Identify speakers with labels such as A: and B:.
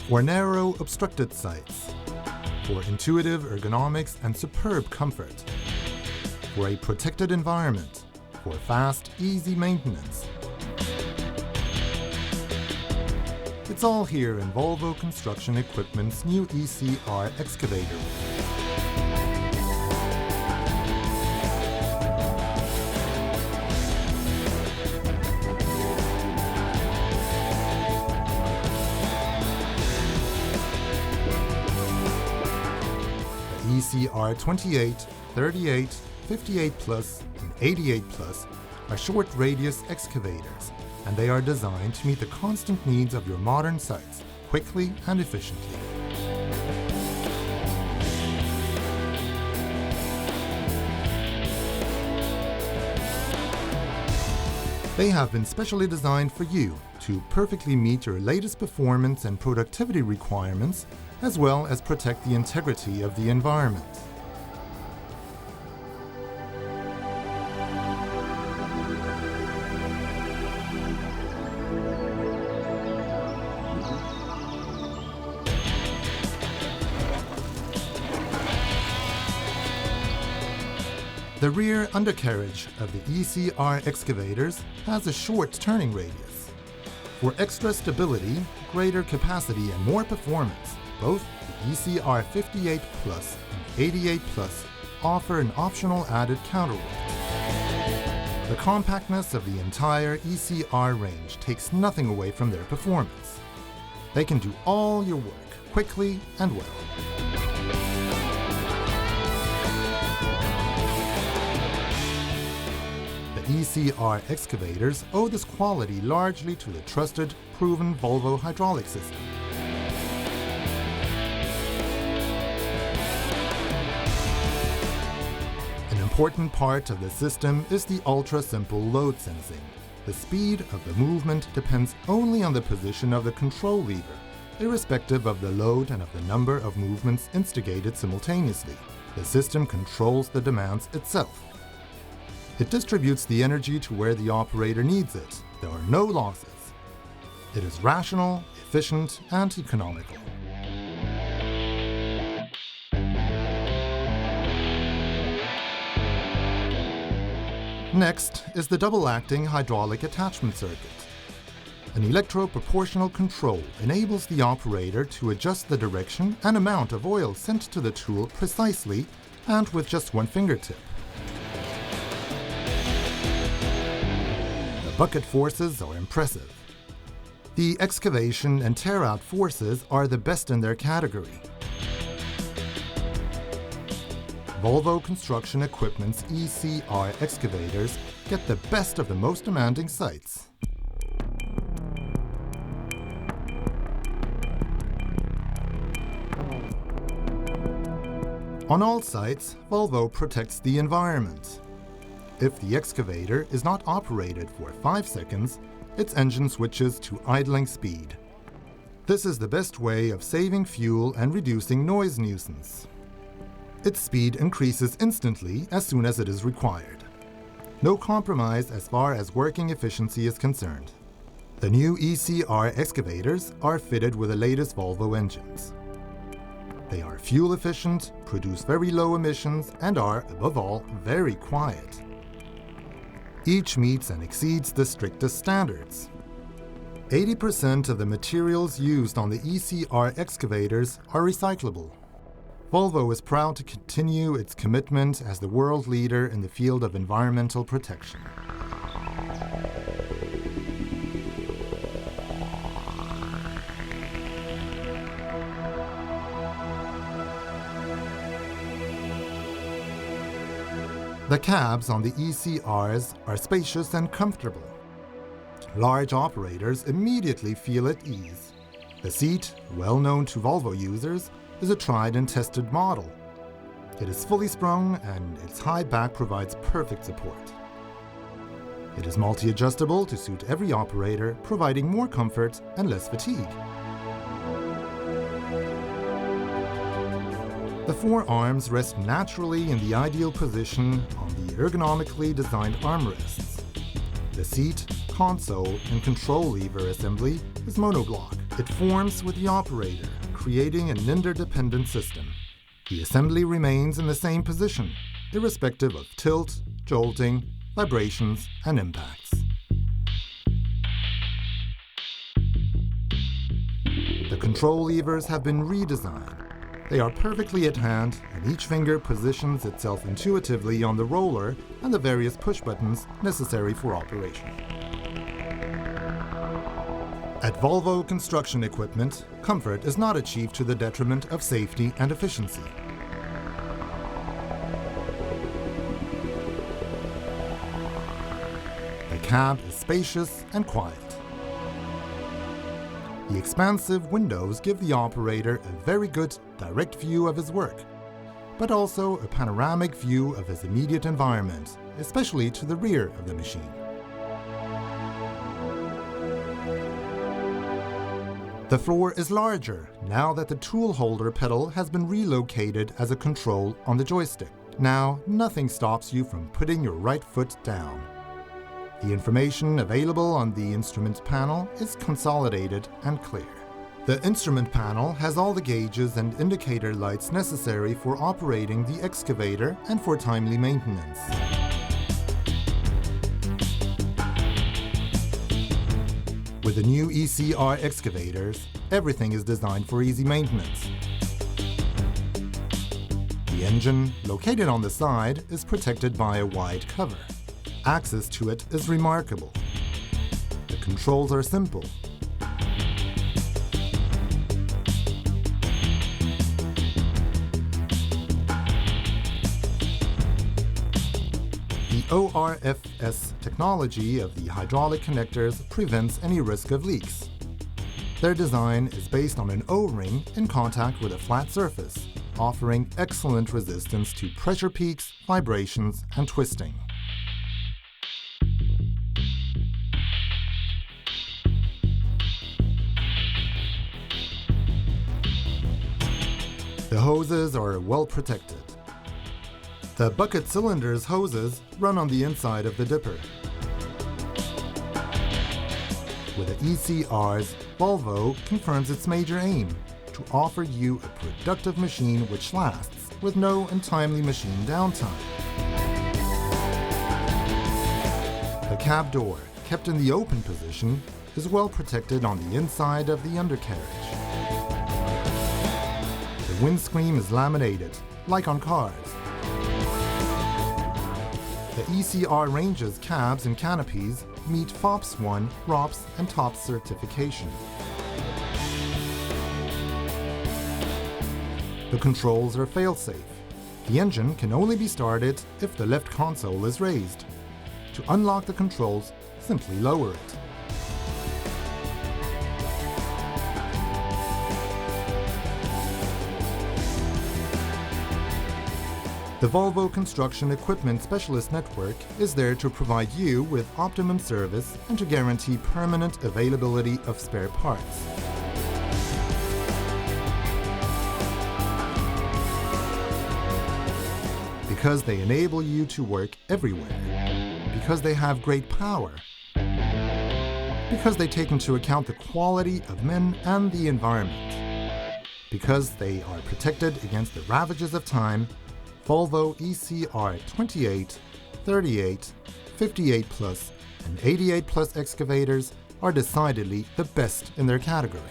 A: For narrow, obstructed sites. For intuitive ergonomics and superb comfort. For a protected environment. For fast, easy maintenance. It's all here in Volvo Construction Equipment's new ECR excavator. The ECR28, 38, 58 Plus, and 88 Plus are short radius excavators, and they are designed to meet the constant needs of your modern sites, quickly and efficiently. They have been specially designed for you to perfectly meet your latest performance and productivity requirements, as well as protect the integrity of the environment. The rear undercarriage of the ECR excavators has a short turning radius. For extra stability, greater capacity, and more performance, both the ECR58 Plus and 88 Plus offer an optional added counterweight. The compactness of the entire ECR range takes nothing away from their performance. They can do all your work quickly and well. ECR excavators owe this quality largely to the trusted, proven Volvo hydraulic system. An important part of the system is the ultra-simple load sensing. The speed of the movement depends only on the position of the control lever, irrespective of the load and of the number of movements instigated simultaneously. The system controls the demands itself. It distributes the energy to where the operator needs it. There are no losses. It is rational, efficient, and economical. Next is the double-acting hydraulic attachment circuit. An electro-proportional control enables the operator to adjust the direction and amount of oil sent to the tool precisely and with just one fingertip. Bucket forces are impressive. The excavation and tear-out forces are the best in their category. Volvo Construction Equipment's ECR excavators get the best of the most demanding sites. On all sites, Volvo protects the environment. If the excavator is not operated for 5 seconds, its engine switches to idling speed. This is the best way of saving fuel and reducing noise nuisance. Its speed increases instantly as soon as it is required. No compromise as far as working efficiency is concerned. The new ECR excavators are fitted with the latest Volvo engines. They are fuel efficient, produce very low emissions, and are, above all, very quiet. Each meets and exceeds the strictest standards. 80% of the materials used on the ECR excavators are recyclable. Volvo is proud to continue its commitment as the world leader in the field of environmental protection. The cabs on the ECRs are spacious and comfortable. Large operators immediately feel at ease. The seat, well known to Volvo users, is a tried and tested model. It is fully sprung and its high back provides perfect support. It is multi-adjustable to suit every operator, providing more comfort and less fatigue. The four arms rest naturally in the ideal position on the ergonomically designed armrests. The seat, console, and control lever assembly is monoblock. It forms with the operator, creating an interdependent system. The assembly remains in the same position, irrespective of tilt, jolting, vibrations, and impacts. The control levers have been redesigned. They are perfectly at hand, and each finger positions itself intuitively on the roller and the various push buttons necessary for operation. At Volvo Construction Equipment, comfort is not achieved to the detriment of safety and efficiency. The cab is spacious and quiet. The expansive windows give the operator a very good direct view of his work, but also a panoramic view of his immediate environment, especially to the rear of the machine. The floor is larger now that the tool holder pedal has been relocated as a control on the joystick. Now, nothing stops you from putting your right foot down. The information available on the instrument panel is consolidated and clear. The instrument panel has all the gauges and indicator lights necessary for operating the excavator and for timely maintenance. With the new ECR excavators, everything is designed for easy maintenance. The engine, located on the side, is protected by a wide cover. Access to it is remarkable. The controls are simple. The ORFS technology of the hydraulic connectors prevents any risk of leaks. Their design is based on an O-ring in contact with a flat surface, offering excellent resistance to pressure peaks, vibrations, and twisting. The hoses are well protected. The bucket cylinder's hoses run on the inside of the dipper. With the ECRs, Volvo confirms its major aim, to offer you a productive machine which lasts, with no untimely machine downtime. The cab door, kept in the open position, is well protected on the inside of the undercarriage. The windscreen is laminated, like on cars. The ECR range's cabs and canopies meet FOPS 1, ROPS, and TOPS certification. The controls are failsafe. The engine can only be started if the left console is raised. To unlock the controls, simply lower it. The Volvo Construction Equipment Specialist Network is there to provide you with optimum service and to guarantee permanent availability of spare parts. Because they enable you to work everywhere. Because they have great power. Because they take into account the quality of men and the environment. Because they are protected against the ravages of time, Volvo ECR28, 38, 58 Plus, and 88 Plus excavators are decidedly the best in their category.